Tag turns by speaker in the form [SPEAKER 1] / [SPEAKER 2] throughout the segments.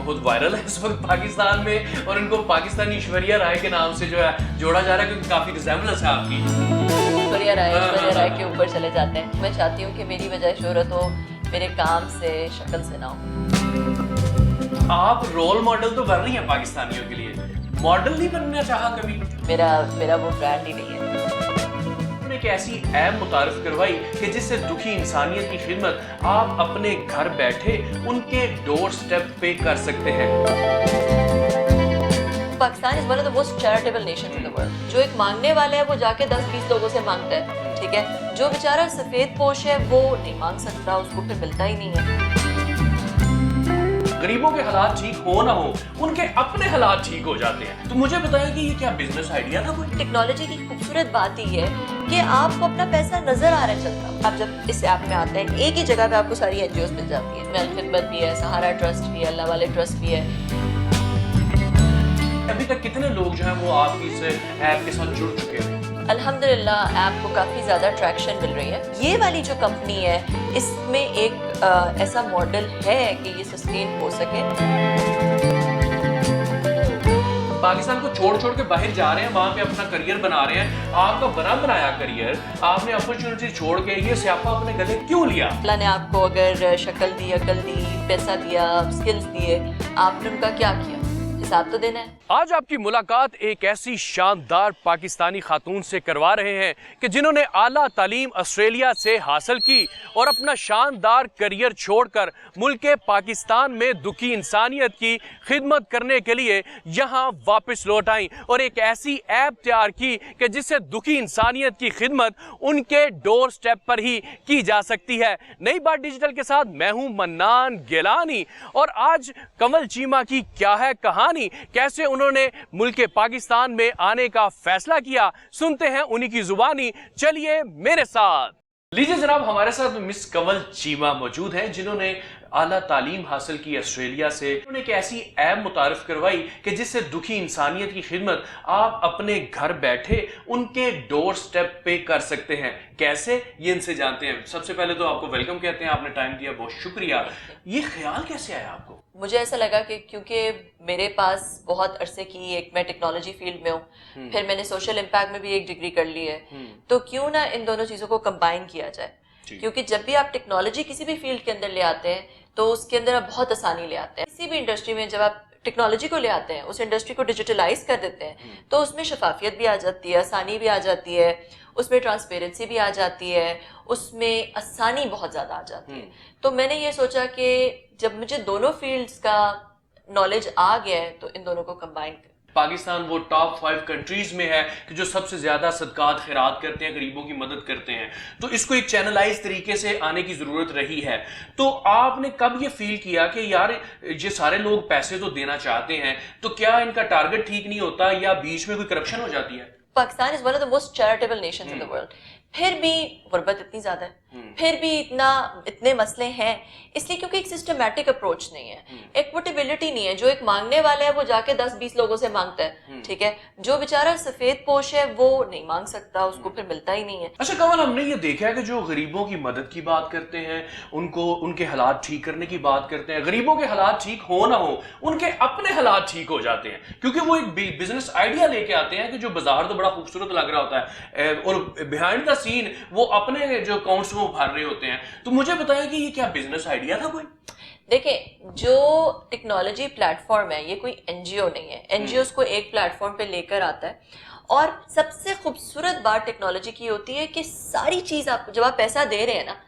[SPEAKER 1] खुद वायरल है इस वक्त पाकिस्तान में और इनको पाकिस्तानी ऐश्वर्या राय के नाम से जो है जोड़ा जा रहा है क्योंकि काफी रिजेम्बलेंस है आपकी।
[SPEAKER 2] ऐश्वर्या राय के ऊपर चले जाते हैं। मैं चाहती हूँ कि मेरी वजह शोहरत हो, मेरे काम से, शक्ल से ना हो।
[SPEAKER 1] आप रोल मॉडल तो बन रही हैं पाकिस्तानियों के लिए, मॉडल नहीं बनना चाहा कभी?
[SPEAKER 2] मेरा वो ब्रांड ही नहीं है।
[SPEAKER 1] एक ऐसी ऐप मुतारिफ करवाई कि जिससे दुखी इंसानियत की खिदमत आप अपने घर बैठे उनके डोर स्टेप पे कर सकते हैं।
[SPEAKER 2] Pakistan is one of the most charitable Nations in the world. जो एक मांगने वाला है वो जाके 10-20 लोगों से मांगता है, ठीक है। जो बेचारा सफेद पोश है वो नहीं मांग सकता, उसको फिर मिलता ही नहीं है।
[SPEAKER 1] गरीबों के हालात ठीक हो ना हो, उनके अपने हालात ठीक हो जाते हैं। तो मुझे बताएं कि ये क्या बिजनेस आइडिया था कोई?
[SPEAKER 2] टेक्नोलॉजी की खूबसूरत बात ही है कि आपको अपना पैसा नजर आ रहा है चलता। आप जब इस ऐप में आते हैं, एक ही जगह पे आपको सारी एनजीओज मिल जाती है। अल खिदमत भी है, सहारा ट्रस्ट भी है, अल्लाह वाले ट्रस्ट भी है।
[SPEAKER 1] अभी तक कितने लोग जो हैं वो आपकी इस ऐप के साथ जुड़ चुके हैं?
[SPEAKER 2] अल्हम्दुलिल्लाह ऐप को काफ़ी ज़्यादा ट्रैक्शन मिल रही है। ये वाली जो कंपनी है इसमें एक ऐसा मॉडल है कि ये सस्टेन हो सके।
[SPEAKER 1] पाकिस्तान को छोड़ के बाहर जा रहे हैं, वहाँ पे अपना करियर बना रहे हैं। आपका बना बनाया करियर आपने अपॉर्चुनिटी छोड़ के ये स्यापा अपने गले क्यों लिया?
[SPEAKER 2] अल्लाह ने आपको अगर शक्ल दी, अकल दी, पैसा दिया, स्किल्स दिए, आपने उनका क्या किया? हिसाब तो देना है।
[SPEAKER 1] आज आपकी मुलाकात एक ऐसी शानदार पाकिस्तानी खातून से करवा रहे हैं कि जिन्होंने आला तालीम ऑस्ट्रेलिया से हासिल की और अपना शानदार करियर छोड़कर मुल्क पाकिस्तान में दुखी इंसानियत की खिदमत करने के लिए यहाँ वापस लौट आई और एक ऐसी ऐप तैयार की कि जिससे दुखी इंसानियत की खिदमत उनके डोर स्टेप पर ही की जा सकती है। नई बात डिजिटल के साथ मैं हूँ मन्नान गिलानी और आज कंवल चीमा की क्या है कहानी, कैसे उन्होंने मुल्क पाकिस्तान में आने का फैसला किया, सुनते हैं उन्हीं की जुबानी। चलिए मेरे साथ। लीजिए जनाब, हमारे साथ मिस कंवल चीमा मौजूद हैं जिन्होंने आला तालीम हासिल की ऑस्ट्रेलिया से। उन्होंने एक ऐसी ऐप मुतारिफ करवाई कि जिससे दुखी इंसानियत की खिदमत आप अपने घर बैठे उनके डोर स्टेप पे कर सकते हैं। कैसे, ये इनसे जानते हैं। सबसे पहले तो आपको वेलकम कहते हैं, आपने टाइम दिया, बहुत शुक्रिया। ये ख्याल कैसे आया आपको?
[SPEAKER 2] मुझे ऐसा लगा कि क्योंकि मेरे पास बहुत अरसे की एक मैं टेक्नोलॉजी फील्ड में हूँ, फिर मैंने सोशल इम्पैक्ट में भी एक डिग्री कर ली है, तो क्यों ना इन दोनों चीज़ों को कंबाइन किया जाए। क्योंकि जब भी आप टेक्नोलॉजी किसी भी फील्ड के अंदर ले आते हैं तो उसके अंदर आप बहुत आसानी ले आते हैं। किसी भी इंडस्ट्री में जब आप टेक्नोलॉजी को ले आते हैं, उस इंडस्ट्री को डिजिटलाइज कर देते हैं, तो उसमें शफाफियत भी आ जाती है, आसानी भी आ जाती है, उसमें ट्रांसपेरेंसी भी आ जाती है, उसमें आसानी बहुत ज़्यादा आ जाती है। तो मैंने ये सोचा कि जब मुझे दोनों फील्ड्स का नॉलेज आ गया है तो इन दोनों को कंबाइन कर।
[SPEAKER 1] पाकिस्तान वो टॉप 5 कंट्रीज में है कि जो सबसे ज्यादा सदकात खैरात करते हैं, गरीबों की मदद करते हैं। तो इसको एक चैनलाइज तरीके से आने की जरूरत रही है। तो आपने कब ये फील किया कि यार ये सारे लोग पैसे तो देना चाहते हैं, तो क्या इनका टारगेट ठीक नहीं होता या बीच में कोई करप्शन हो जाती है?
[SPEAKER 2] Pakistan is one of the most charitable Nations in the world, फिर भी गुर्बत इतनी ज्यादा है, फिर भी इतने मसले हैं, इसलिए क्योंकि एक सिस्टमैटिक अप्रोच नहीं है, इक्विटेबिलिटी नहीं है। जो एक मांगने वाला है वो जाके 10-20 लोगों से मांगता है, ठीक है। जो बेचारा सफेद पोश है वो नहीं मांग सकता, उसको फिर मिलता ही नहीं है।
[SPEAKER 1] अच्छा कंवल, हमने ये देखा है कि जो गरीबों की मदद की बात करते हैं, उनको उनके हालात ठीक करने की बात करते हैं, गरीबों के हालात ठीक हो ना हो, उनके अपने हालात ठीक हो जाते हैं क्योंकि वो एक बिजनेस आइडिया लेके आते हैं कि जो बाजार तो बड़ा खूबसूरत लग रहा होता है और बिहाइंड द सीन वो अपने जो अकाउंट्स को भर रहे होते हैं। तो मुझे बताएं कि ये क्या बिजनेस आइडिया था कोई?
[SPEAKER 2] देखिए, जो टेक्नोलॉजी प्लेटफॉर्म है ये कोई एनजीओ नहीं है। एनजीओस को एक प्लेटफॉर्म पे लेकर आता है और सबसे खूबसूरत बात टेक्नोलॉजी की होती है कि सारी चीज़ आपको, जब आप पैसा दे रहे हैं ना,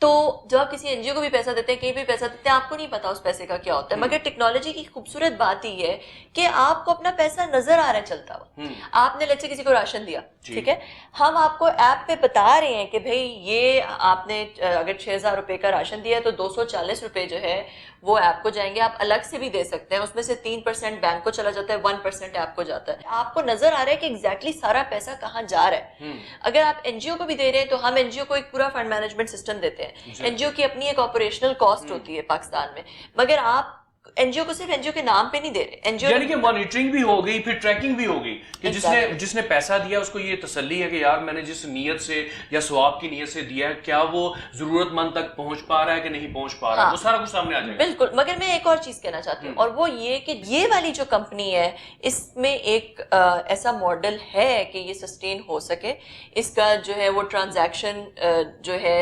[SPEAKER 2] तो जब आप किसी एनजीओ को भी पैसा देते हैं, कहीं भी पैसा देते हैं, आपको नहीं पता उस पैसे का क्या होता है। मगर टेक्नोलॉजी की खूबसूरत बात ही है कि आपको अपना पैसा नजर आ रहा है चलता हुआ। आपने लेट्स से किसी को राशन दिया, ठीक है, हम आपको ऐप पे बता रहे हैं कि भाई ये आपने अगर 6,000 रुपए का राशन दिया है तो 240 रुपए जो है वो ऐप को जाएंगे। आप अलग से भी दे सकते हैं, उसमें से 3% बैंक को चला जाता है, 1% ऐप को जाता है। आपको नजर आ रहा है कि एग्जैक्टली सारा पैसा कहाँ जा रहा है। अगर आप एनजीओ को भी दे रहे हैं तो हम एनजीओ को एक पूरा फंड मैनेजमेंट सिस्टम देते हैं। एनजीओ की अपनी एक ऑपरेशनल कॉस्ट होती है पाकिस्तान में, मगर आप एनजीओ को सिर्फ एनजीओ के नाम पे नहीं दे रहे, एनजीओ
[SPEAKER 1] यानी कि मॉनिटरिंग भी हो गई, फिर ट्रैकिंग भी हो गई कि जिसने पैसा दिया उसको ये तसल्ली है कि यार मैंने जिस नीयत से या सवाब की नीयत से दिया है, क्या वो जरूरतमंद तक पहुंच पा रहा है कि नहीं पहुंच पा रहा है, वो सारा कुछ सामने आ जाएगा।
[SPEAKER 2] बिल्कुल। मगर मैं एक और चीज कहना चाहती हूँ, और वो ये कि ये वाली जो कंपनी है इसमें एक ऐसा मॉडल है कि ये सस्टेन हो सके। इसका जो है वो ट्रांजैक्शन जो है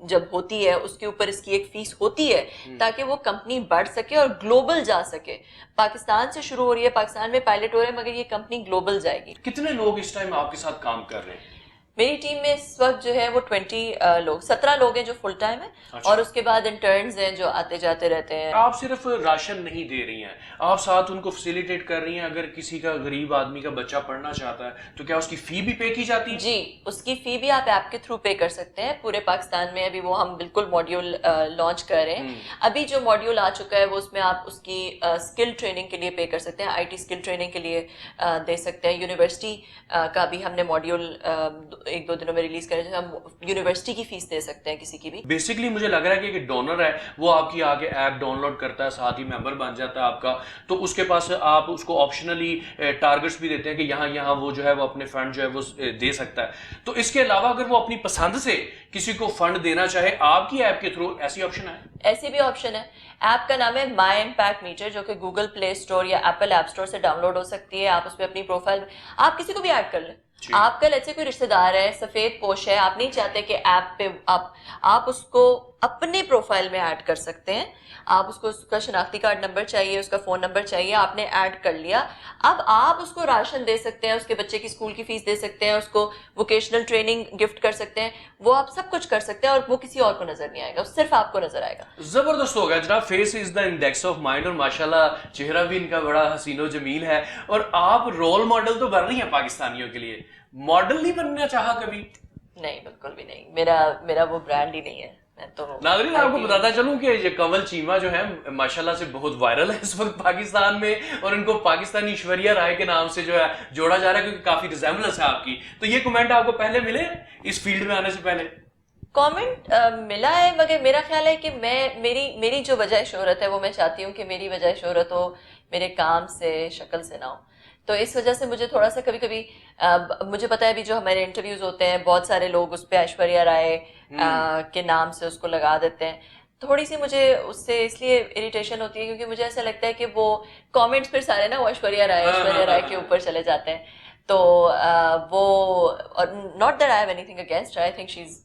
[SPEAKER 2] जब होती है उसके ऊपर इसकी एक फीस होती है ताकि वो कंपनी बढ़ सके और ग्लोबल जा सके। पाकिस्तान से शुरू हो रही है, पाकिस्तान में पायलट हो रहे हैं, मगर ये कंपनी ग्लोबल जाएगी।
[SPEAKER 1] कितने लोग इस टाइम आपके साथ काम कर रहे हैं?
[SPEAKER 2] मेरी टीम में इस वक्त जो है वो 17 लोग हैं जो फुल टाइम है।
[SPEAKER 1] अच्छा।
[SPEAKER 2] और उसके बाद इंटर्न्स हैं जो आते जाते रहते हैं।
[SPEAKER 1] आप सिर्फ राशन नहीं दे रही हैं, आप साथ उनको फैसिलिटेट कर रही हैं। अगर किसी का गरीब आदमी का बच्चा पढ़ना चाहता है तो क्या उसकी फी भी पे की जाती है?
[SPEAKER 2] जी, उसकी फी भी आप ऐप के थ्रू पे कर सकते हैं। पूरे पाकिस्तान में अभी वो हम बिल्कुल मॉड्यूल लॉन्च कर रहे हैं। अभी जो मॉड्यूल आ चुका है वो उसमें आप उसकी स्किल ट्रेनिंग के लिए पे कर सकते हैं, आईटी स्किल ट्रेनिंग के लिए दे सकते हैं। यूनिवर्सिटी का भी हमने मॉड्यूल 1-2 दिनों में रिलीज करें, हम यूनिवर्सिटी की फीस दे सकते हैं किसी की भी।
[SPEAKER 1] बेसिकली मुझे लग रहा है कि एक डोनर है वो आपकी आगे ऐप डाउनलोड करता है, साथ ही मेंबर बन जाता है आपका, तो उसके पास आप उसको ऑप्शनली टारगेट्स भी देते हैं कि यहाँ वो जो है वो अपने फंड जो है वो दे सकता है। तो इसके अलावा अगर वो अपनी पसंद से किसी को फंड देना चाहे आपकी ऐप के थ्रू, ऐसी ऑप्शन है?
[SPEAKER 2] ऐसी भी ऑप्शन है। ऐप का नाम है माई इम्पैक्ट मीटर, जो कि गूगल प्ले स्टोर या एप्पल ऐप स्टोर से डाउनलोड हो सकती है। आप उस पर अपनी प्रोफाइल, आप किसी को भी ऐड कर लें। आपका लेट्स से कोई रिश्तेदार है, सफेद पोश है, आप नहीं चाहते कि ऐप पे आप उसको अपने प्रोफाइल में ऐड कर सकते हैं। आप उसको उसका शनाख्ती कार्ड नंबर चाहिए, उसका फोन नंबर चाहिए, आपने ऐड कर लिया। अब आप उसको राशन दे सकते हैं, उसके बच्चे की स्कूल की फीस दे सकते हैं, उसको वोकेशनल ट्रेनिंग गिफ्ट कर सकते हैं, वो आप सब कुछ कर सकते हैं और वो किसी और को नजर नहीं आएगा, सिर्फ आपको नजर आएगा।
[SPEAKER 1] जबरदस्त हो गया जनाब। Face is the index of mind, और माशाल्लाह चेहरा भी इनका बड़ा हसीनो जमील है। और आप रोल मॉडल तो बन रही हैं पाकिस्तानियों के लिए, मॉडल नहीं बनना चाहा कभी?
[SPEAKER 2] नहीं, बिल्कुल भी नहीं। मेरा वो ब्रांड ही नहीं है। तो
[SPEAKER 1] नाज़रीन आपको बताता चलूं कि ये कंवल चीमा जो है माशाल्लाह से बहुत वायरल है इस वक्त पाकिस्तान में, और इनको पाकिस्तानी ऐश्वर्या राय के नाम से जो है जोड़ा जा रहा है क्योंकि काफी रिजेम्बलेंस है आपकी। तो ये कमेंट आपको पहले मिले इस फील्ड में आने से पहले?
[SPEAKER 2] कमेंट मिला है, मगर मेरा ख्याल है कि मेरी जो वजह शोहरत है वो मैं चाहती हूँ कि मेरी वजह शोहरत हो मेरे काम से, शक्ल से ना हो। तो इस वजह से मुझे थोड़ा सा कभी कभी मुझे पता है अभी जो हमारे इंटरव्यूज होते हैं बहुत सारे लोग उस पर ऐश्वर्या राय के नाम से उसको लगा देते हैं। थोड़ी सी मुझे उससे इसलिए इरिटेशन होती है क्योंकि मुझे ऐसा लगता है कि वो कमेंट्स फिर सारे ना वो ऐश्वर्या राय के ऊपर चले जाते हैं। तो वो, not that I have anything against her, I think she is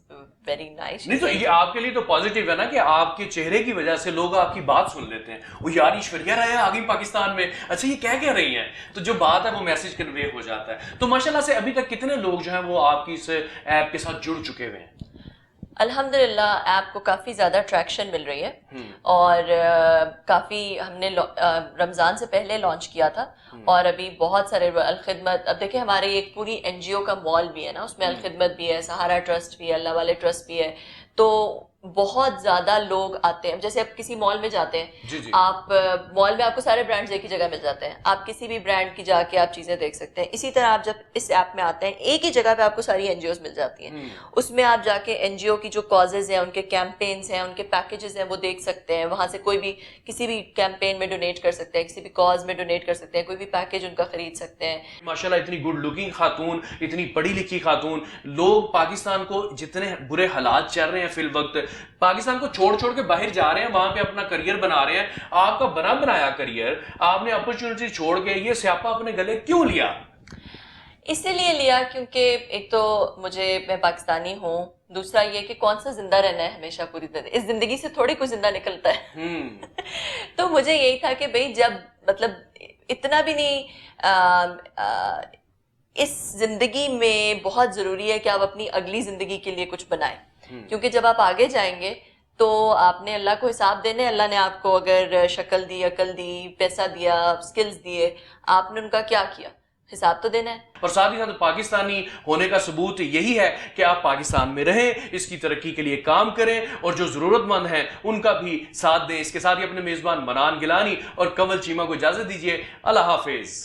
[SPEAKER 2] very nice.
[SPEAKER 1] नहीं तो ये आपके लिए तो पॉजिटिव है ना कि आपके चेहरे की वजह से लोग आपकी बात सुन लेते हैं, वो यार ऐश्वर्या राय आ गई पाकिस्तान में, अच्छा ये क्या कह रही हैं, तो जो बात है वो मैसेज कन्वे हो जाता है। तो माशाल्लाह से अभी तक कितने लोग जो हैं वो आपकी इस ऐप के साथ जुड़ चुके हुए हैं?
[SPEAKER 2] अल्हम्दुलिल्लाह ऐप को काफ़ी ज़्यादा ट्रैक्शन मिल रही है और काफ़ी हमने रमज़ान से पहले लॉन्च किया था और अभी बहुत सारे अलखिदमत, अब देखिए हमारे एक पूरी एनजीओ का मॉल भी है ना, उसमें अलखिदमत भी है, सहारा ट्रस्ट भी है, अल्लाह वाले ट्रस्ट भी है। तो बहुत ज़्यादा लोग आते हैं। जैसे आप किसी मॉल में जाते हैं,
[SPEAKER 1] जी जी।
[SPEAKER 2] आप मॉल में आपको सारे ब्रांड्स एक ही जगह मिल जाते हैं, आप किसी भी ब्रांड की जाके आप चीज़ें देख सकते हैं। इसी तरह आप जब इस ऐप में आते हैं एक ही जगह पे आपको सारी एनजीओज मिल जाती हैं। उसमें आप जाके एनजीओ की जो कॉजेज हैं, उनके कैंपेन्स हैं, उनके पैकेजेस हैं, वो देख सकते हैं। वहाँ से कोई भी किसी भी कैंपेन में डोनेट कर सकते हैं, किसी भी कॉज में डोनेट कर सकते हैं, कोई भी पैकेज उनका खरीद सकते हैं।
[SPEAKER 1] माशाल्लाह इतनी गुड लुकिंग खातून, इतनी पढ़ी लिखी खातून, लोग पाकिस्तान को जितने बुरे हालात चल रहे हैं फिल वक्त, पाकिस्तान को छोड़ के बाहर जा रहे हैं, वहां पे अपना करियर बना रहे हैं। आपका बना बनाया करियर आपने अपॉर्चुनिटी छोड़ के ये स्यापा अपने गले क्यों लिया?
[SPEAKER 2] इसीलिए लिया क्योंकि एक तो मैं पाकिस्तानी हूँ, दूसरा ये कि कौन सा जिंदा रहना है हमेशा पूरी तरह, इस जिंदगी से थोड़ी कोई जिंदा निकलता है। तो मुझे यही था कि भाई जब मतलब इतना भी नहीं इस जिंदगी में बहुत जरूरी है कि आप अपनी अगली जिंदगी के लिए कुछ बनाएं, क्योंकि जब आप आगे जाएंगे तो आपने अल्लाह को हिसाब देने, अल्लाह ने आपको अगर शक्ल दी, अकल दी, पैसा दिया, स्किल्स दिए, आपने उनका क्या किया, हिसाब तो देना है।
[SPEAKER 1] और साथ ही साथ पाकिस्तानी होने का सबूत यही है कि आप पाकिस्तान में रहें, इसकी तरक्की के लिए काम करें और जो जरूरतमंद हैं उनका भी साथ दें। इसके साथ ही अपने मेजबान मनान गिलानी और कंवल चीमा को इजाजत दीजिए। अल्लाह हाफिज।